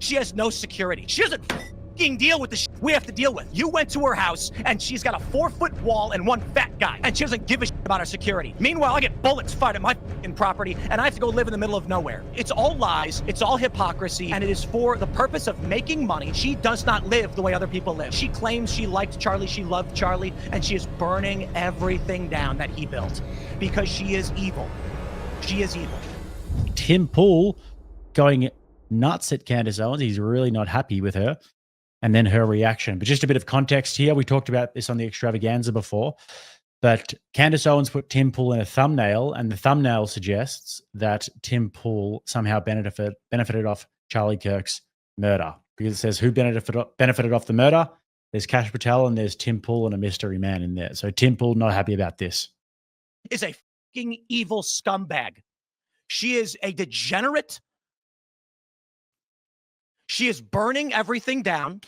she has no security. She doesn't fucking deal with the shit we have to deal with. You went to her house and she's got a 4-foot wall and one fat guy, and she doesn't give a shit about our security. Meanwhile, I get bullets fired at my fucking property and I have to go live in the middle of nowhere. It's all lies, it's all hypocrisy, and it is for the purpose of making money. She does not live the way other people live. She claims she liked Charlie, she loved Charlie, and she is burning everything down that he built because she is evil. She is evil. Tim Pool going nuts at Candace Owens. He's really not happy with her. And then her reaction. But just a bit of context here. We talked about this on the extravaganza before. But Candace Owens put Tim Pool in a thumbnail, and the thumbnail suggests that Tim Pool somehow benefited off Charlie Kirk's murder. Because it says who benefited off the murder. There's Kash Patel and there's Tim Pool and a mystery man in there. So Tim Pool not happy about this. Is a fucking evil scumbag. She is a degenerate. She is burning everything down,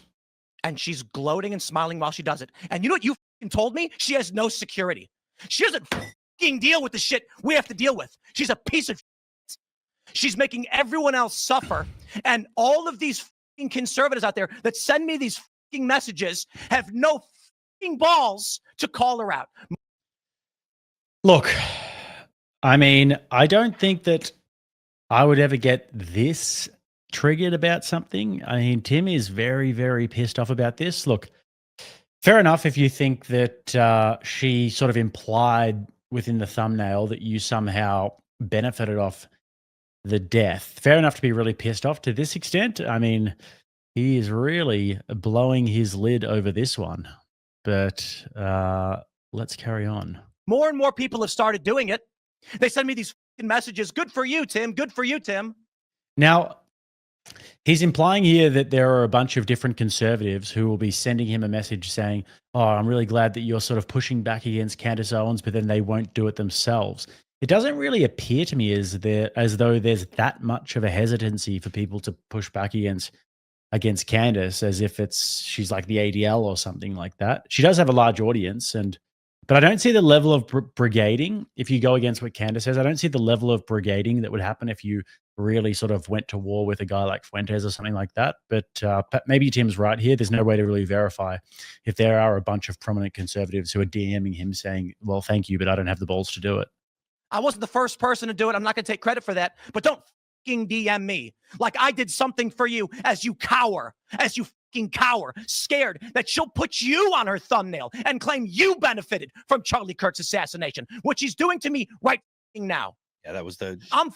and she's gloating and smiling while she does it. And you know what you fucking told me? She has no security. She doesn't fucking deal with the shit we have to deal with. She's a piece of shit. She's making everyone else suffer. And all of these fucking conservatives out there that send me these fucking messages have no fucking balls to call her out. Look, I mean, I don't think that I would ever get this triggered about something. I mean, Tim is very, very pissed off about this. Look, fair enough if you think that she sort of implied within the thumbnail that you somehow benefited off the death. Fair enough to be really pissed off to this extent. I mean, he is really blowing his lid over this one. But let's carry on. More and more people have started doing it. They send me these fucking messages. Good for you, Tim. Good for you, Tim. Now, he's implying here that there are a bunch of different conservatives who will be sending him a message saying, oh, I'm really glad that you're sort of pushing back against Candace Owens, but then they won't do it themselves. It doesn't really appear to me as though there's that much of a hesitancy for people to push back against Candace, as if she's like the ADL or something like that. She does have a large audience, but I don't see the level of brigading. If you go against what Candace says, I don't see the level of brigading that would happen if you really sort of went to war with a guy like Fuentes or something like that. But maybe Tim's right here. There's no way to really verify if there are a bunch of prominent conservatives who are DMing him saying, well, thank you, but I don't have the balls to do it. I wasn't the first person to do it. I'm not going to take credit for that. But don't fucking DM me like I did something for you as you cower, scared that she'll put you on her thumbnail and claim you benefited from Charlie Kirk's assassination, which she's doing to me right now. Yeah, that was the... I'm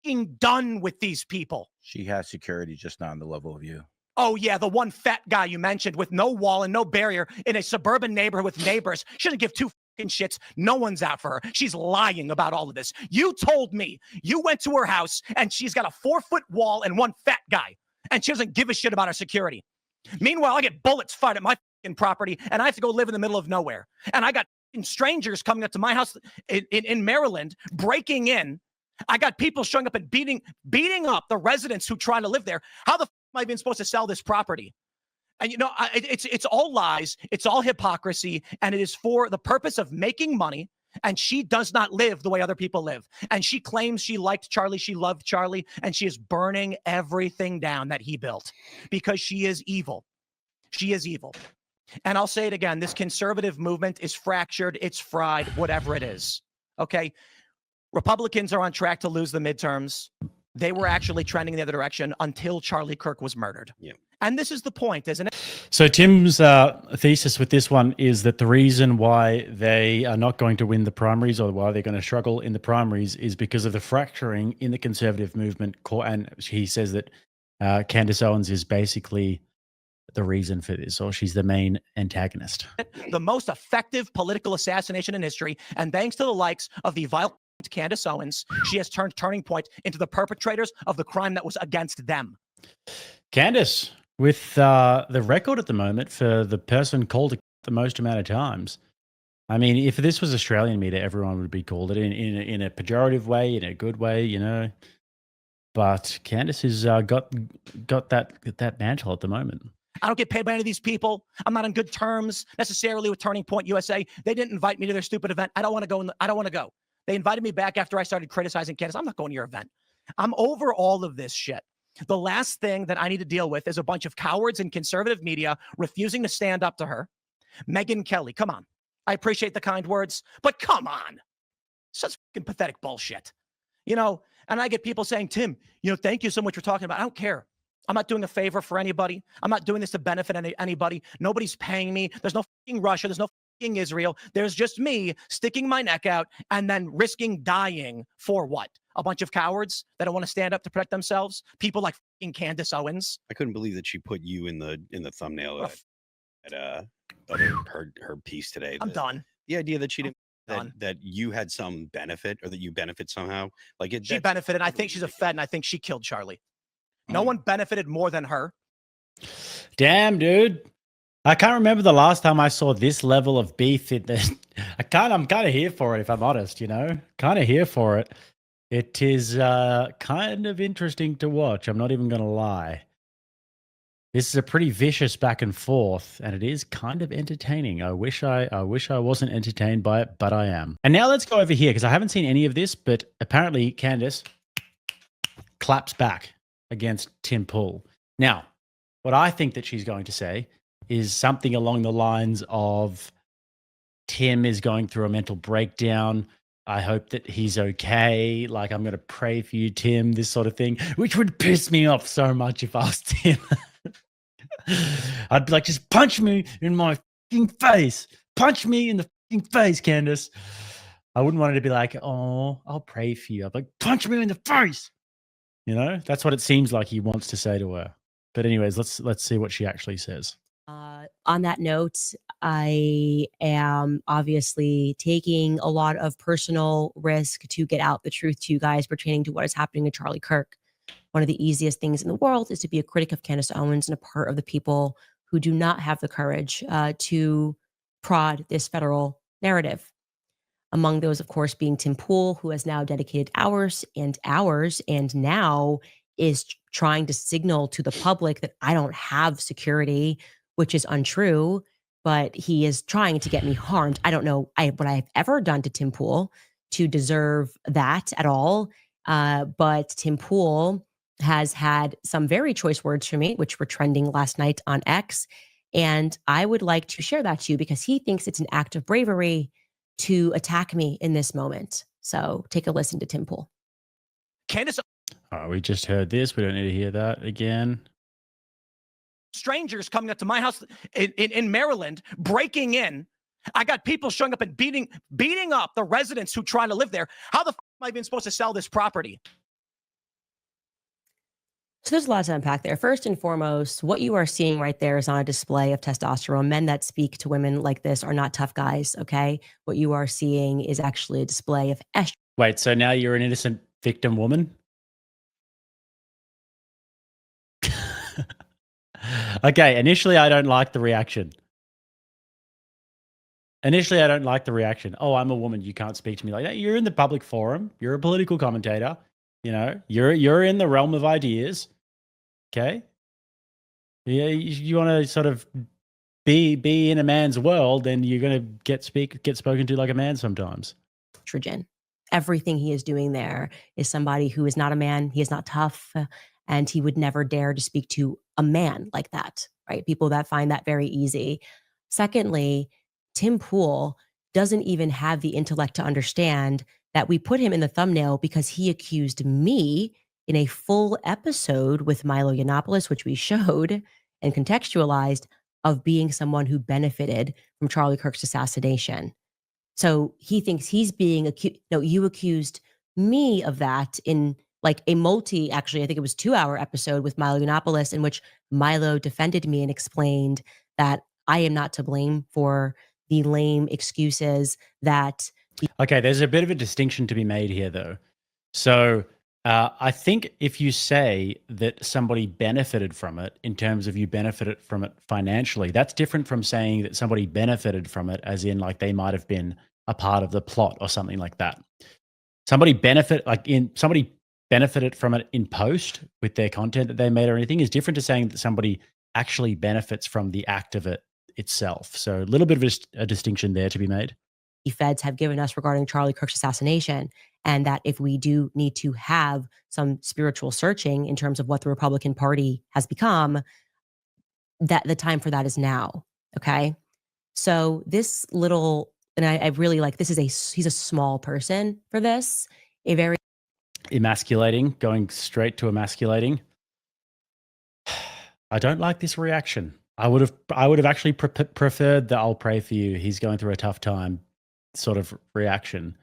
fucking done with these people. She has security, just not on the level of you. Oh, yeah, the one fat guy you mentioned with no wall and no barrier in a suburban neighborhood with neighbors. She doesn't give two fucking shits. No one's out for her. She's lying about all of this. You told me you went to her house and she's got a 4-foot wall and one fat guy, and she doesn't give a shit about our security. Meanwhile, I get bullets fired at my fucking property and I have to go live in the middle of nowhere. And I got strangers coming up to my house in Maryland, breaking in. I got people showing up and beating up the residents who try to live there. How the am I even supposed to sell this property? And, you know, it's all lies. It's all hypocrisy. And it is for the purpose of making money. And she does not live the way other people live. And she claims she liked Charlie. She loved Charlie. And she is burning everything down that he built because she is evil. She is evil. And I'll say it again. This conservative movement is fractured. It's fried, whatever it is. Okay. Republicans are on track to lose the midterms. They were actually trending in the other direction until Charlie Kirk was murdered. Yeah. And this is the point, isn't it? So Tim's thesis with this one is that the reason why they are not going to win the primaries, or why they're going to struggle in the primaries, is because of the fracturing in the conservative movement. And he says that Candace Owens is basically the reason for this, or she's the main antagonist. The most effective political assassination in history. And thanks to the likes of the violent Candace Owens, she has turned Turning Point into the perpetrators of the crime that was against them. Candace, with the record at the moment for the person called the most amount of times. I mean, if this was Australian media, everyone would be called it in a pejorative way, in a good way, you know. But Candace has got that mantle at the moment. I don't get paid by any of these people. I'm not on good terms necessarily with Turning Point USA. They didn't invite me to their stupid event. I don't want to go. I don't want to go. They invited me back after I started criticizing Candace. I'm not going to your event. I'm over all of this shit. The last thing that I need to deal with is a bunch of cowards in conservative media refusing to stand up to her. Megyn Kelly, come on. I appreciate the kind words, but come on. Such fucking pathetic bullshit. And I get people saying, Tim, thank you so much for talking about it. I don't care. I'm not doing a favor for anybody. I'm not doing this to benefit anybody. Nobody's paying me. There's no fucking Russia. There's no fucking Israel. There's just me sticking my neck out and then risking dying for what? A bunch of cowards that don't want to stand up to protect themselves? People like fucking Candace Owens? I couldn't believe that she put you in the thumbnail at her piece today. I'm done. The idea that she didn't that you had some benefit or that you benefit somehow. She benefited. I think she's a Fed, and I think she killed Charlie. No one benefited more than her. Damn, dude. I can't remember the last time I saw this level of beef. I'm kind of here for it, if I'm honest, kind of here for it. It is kind of interesting to watch. I'm not even going to lie. This is a pretty vicious back and forth, and it is kind of entertaining. I wish I wasn't entertained by it, but I am. And now let's go over here, because I haven't seen any of this, but apparently Candace claps back against Tim Pool. Now, what I think that she's going to say is something along the lines of Tim is going through a mental breakdown. I hope that he's okay. I'm going to pray for you, Tim, this sort of thing, which would piss me off so much if I was Tim. I'd be like, just punch me in my fucking face. Punch me in the fucking face, Candace. I wouldn't want her to be like, oh, I'll pray for you. I'd be like, punch me in the face. That's what it seems like he wants to say to her. But anyways, let's see what she actually says. On that note, I am obviously taking a lot of personal risk to get out the truth to you guys pertaining to what is happening to Charlie Kirk. One of the easiest things in the world is to be a critic of Candace Owens and a part of the people who do not have the courage to prod this federal narrative. Among those, of course, being Tim Pool, who has now dedicated hours and now is trying to signal to the public that I don't have security, which is untrue, but he is trying to get me harmed. I don't know what I've ever done to Tim Pool to deserve that at all. But Tim Pool has had some very choice words for me, which were trending last night on X. And I would like to share that to you because he thinks it's an act of bravery to attack me in this moment. So take a listen to Tim Pool. Candace. We just heard this. We don't need to hear that again. Strangers coming up to my house in Maryland, breaking in. I got people showing up and beating up the residents who try to live there. How the f am I even supposed to sell this property? So there's a lot to unpack there. First and foremost, what you are seeing right there is on a display of testosterone. Men that speak to women like this are not tough guys, okay? What you are seeing is actually a display of estrogen. Wait, so now you're an innocent victim woman? Okay, initially I don't like the reaction. Oh, I'm a woman. You can't speak to me like that. You're in the public forum. You're a political commentator. You're in the realm of ideas. Okay. Yeah, you want to sort of be in a man's world, then you're going to get spoken to like a man sometimes. Estrogen. Everything he is doing there is somebody who is not a man. He is not tough, and he would never dare to speak to a man like that, right? People that find that very easy. Secondly, Tim Pool doesn't even have the intellect to understand that we put him in the thumbnail because he accused me in a full episode with Milo Yiannopoulos, which we showed and contextualized, of being someone who benefited from Charlie Kirk's assassination. So he thinks he's being accused. No, you accused me of that in like a actually, I think it was 2-hour episode with Milo Yiannopoulos, in which Milo defended me and explained that I am not to blame for the lame excuses that. Okay, there's a bit of a distinction to be made here, though. So I think if you say that somebody benefited from it in terms of you benefited from it financially, that's different from saying that somebody benefited from it as in like they might have been a part of the plot or something like that. Somebody benefited from it in post with their content that they made or anything is different to saying that somebody actually benefits from the act of it itself. So a little bit of a distinction there to be made. the feds have given us regarding Charlie Kirk's assassination, and that if we do need to have some spiritual searching in terms of what the Republican Party has become, that the time for that is now. Okay. So this little, and I really like, he's a small person for this, a very Emasculating, going straight to emasculating. I don't like this reaction. I would have actually preferred the "I'll pray for you, he's going through a tough time" sort of reaction.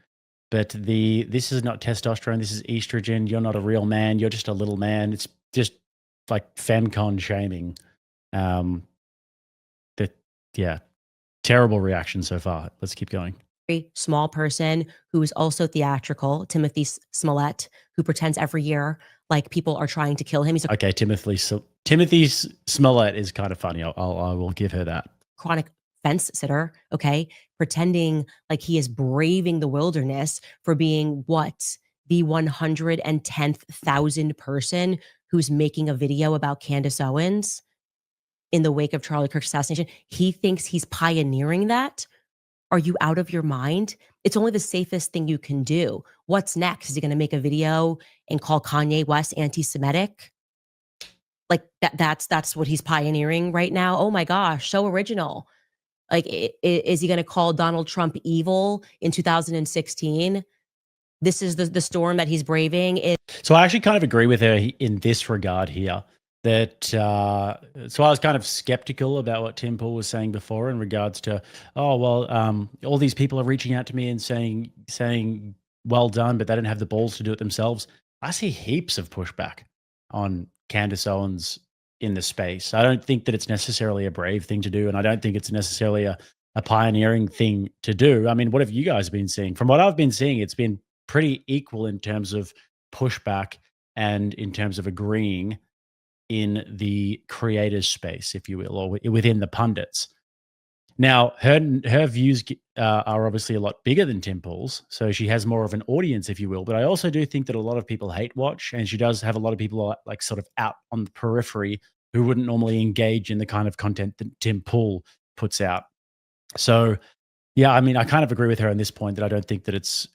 But this is not testosterone. This is estrogen. You're not a real man. You're just a little man. It's just like femcon shaming. Yeah, terrible reaction so far. Let's keep going. very small person who is also theatrical, Timothy Smollett, who pretends every year like people are trying to kill him. He's a Okay, Timothy Smollett is kind of funny. I will give her that. chronic fence sitter, okay, pretending like he is braving the wilderness for being what? The 110,000th person who's making a video about Candace Owens in the wake of Charlie Kirk's assassination. He thinks he's pioneering that. Are you out of your mind? It's only the safest thing you can do. What's next? Is he going to make a video and call Kanye West anti-Semitic? Like that's what he's pioneering right now. Oh my gosh, so original. Like, is he going to call Donald Trump evil in 2016? This is the storm that he's braving. So I actually kind of agree with her in this regard here. That so I was kind of skeptical about what Tim Pool was saying before in regards to, oh well, all these people are reaching out to me and saying well done, but they don't have the balls to do it themselves. I see heaps of pushback on Candace Owens in the space. I don't think that it's necessarily a brave thing to do, and I don't think it's necessarily a pioneering thing to do. I mean, what have you guys been seeing? From what I've been seeing, it's been pretty equal in terms of pushback and in terms of agreeing in the creators space, if you will, or within the pundits. Now, her views are obviously a lot bigger than Tim Pool's, so she has more of an audience, if you will. But I also do think that a lot of people hate watch, and she does have a lot of people like sort of out on the periphery who wouldn't normally engage in the kind of content that Tim Pool puts out. So, yeah, I mean, I kind of agree with her on this point that I don't think that it's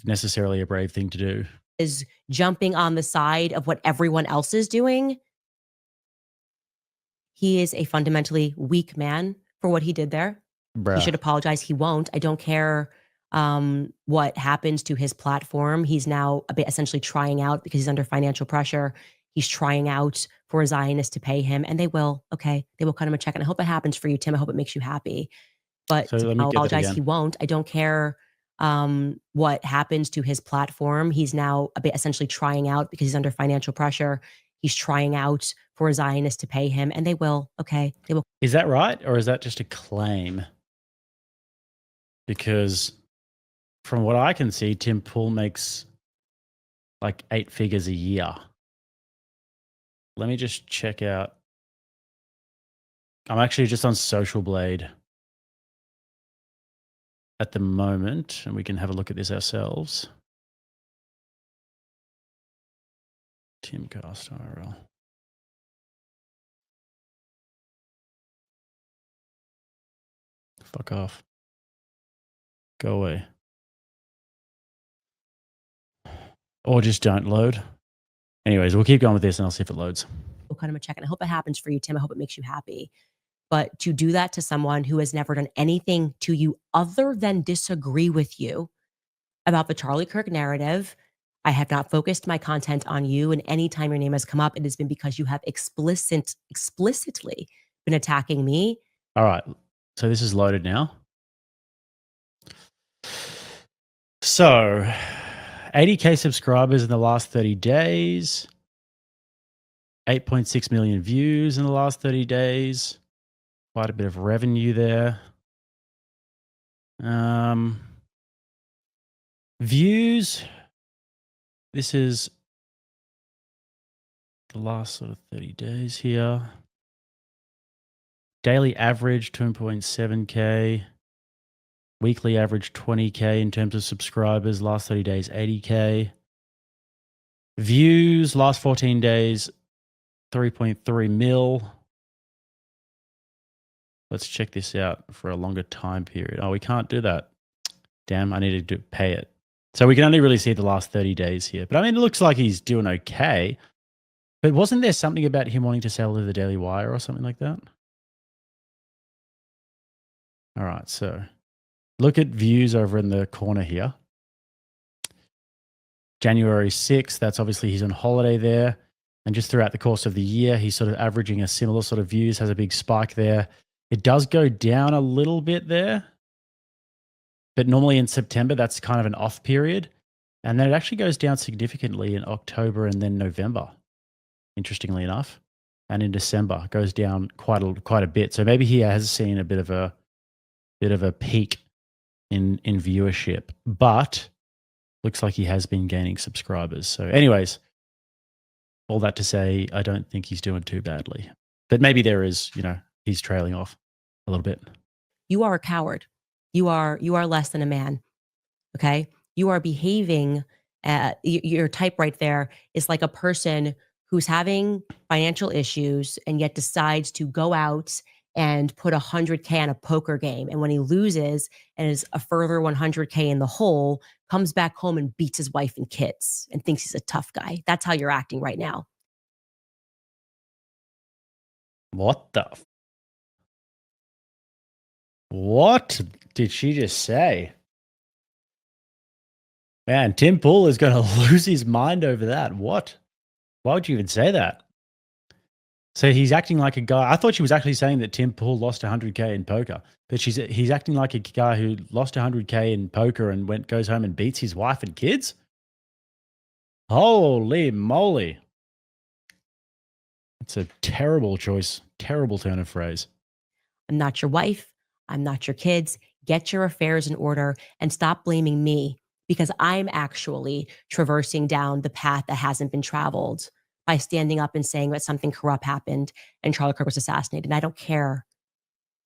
necessarily a brave thing to do. Is jumping on the side of what everyone else is doing. He is a fundamentally weak man for what he did there. Bruh. He should apologize. He won't. I don't care what happens to his platform. He's now essentially trying out because he's under financial pressure. He's trying out for a Zionist to pay him, and they will. Okay, they will cut him a check, and I hope it happens for you, Tim. I hope it makes you happy. But So let me I'll get that apologize. again. He won't. I don't care what happens to his platform. He's now essentially trying out because he's under financial pressure. He's trying out for a Zionist to pay him, and they will. Okay, they will. Is that right, or is that just a claim? Because from what I can see, Tim Pool makes like 8 figures a year. Let me just check out. I'm actually just on Social Blade at the moment, and we can have a look at this ourselves. Timcast IRL. Fuck off. Go away. Or just don't load. Anyways, we'll keep going with this and I'll see if it loads. We'll cut him a check, and I hope it happens for you, Tim. I hope it makes you happy. But to do that to someone who has never done anything to you other than disagree with you about the Charlie Kirk narrative, I have not focused my content on you. And anytime your name has come up, it has been because you have explicitly been attacking me. All right. So this is loaded now. So 80K subscribers in the last 30 days. 8.6 million views in the last 30 days. Quite a bit of revenue there. Views. This is the last sort of 30 days here. Daily average 2.7K. Weekly average 20K in terms of subscribers. Last 30 days 80K. Views last 14 days 3.3 mil. Let's check this out for a longer time period. Oh, we can't do that. Damn, I need to pay it. So we can only really see the last 30 days here. But I mean, it looks like he's doing okay. But wasn't there something about him wanting to sell to the Daily Wire or something like that? All right, so look at views over in the corner here. January 6th, that's obviously he's on holiday there. And just throughout the course of the year, he's sort of averaging a similar sort of views, has a big spike there. It does go down a little bit there. But normally in September, that's kind of an off period. And then it actually goes down significantly in October and then November, interestingly enough. And in December, it goes down quite a bit. So maybe he has seen a bit of a peak in viewership. But looks like he has been gaining subscribers. So anyways, all that to say, I don't think he's doing too badly. But maybe there is, he's trailing off a little bit. You are a coward. You are less than a man. Okay? You are behaving, your type right there is like a person who's having financial issues and yet decides to go out and put 100K on a poker game. And when he loses and is a further 100K in the hole, comes back home and beats his wife and kids and thinks he's a tough guy. That's how you're acting right now. What did she just say? Man, Tim Pool is going to lose his mind over that. What? Why would you even say that? So he's acting like a guy. I thought she was actually saying that Tim Pool lost 100K in poker, but he's acting like a guy who lost 100K in poker and goes home and beats his wife and kids. Holy moly! It's a terrible choice, terrible turn of phrase. I'm not your wife. I'm not your kids. Get your affairs in order and stop blaming me, because I'm actually traversing down the path that hasn't been traveled by standing up and saying that something corrupt happened and Charlie Kirk was assassinated. And I don't care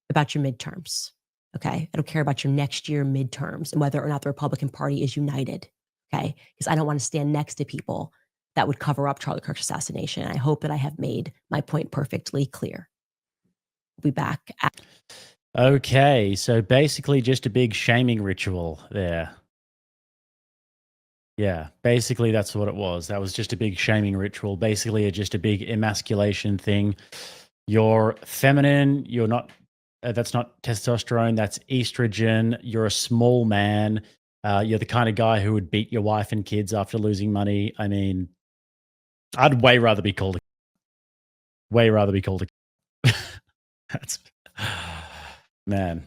about your midterms. Okay. I don't care about your next year midterms and whether or not the Republican Party is united. Okay. Because I don't want to stand next to people that would cover up Charlie Kirk's assassination. I hope that I have made my point perfectly clear. We'll be back. Okay. So basically just a big shaming ritual there. Yeah, basically that's what it was. That was just a big shaming ritual, basically just a big emasculation thing. You're feminine, you're not, that's not testosterone, that's estrogen. You're a small man. You're the kind of guy who would beat your wife and kids after losing money. I mean, I'd way rather be called a That's, man.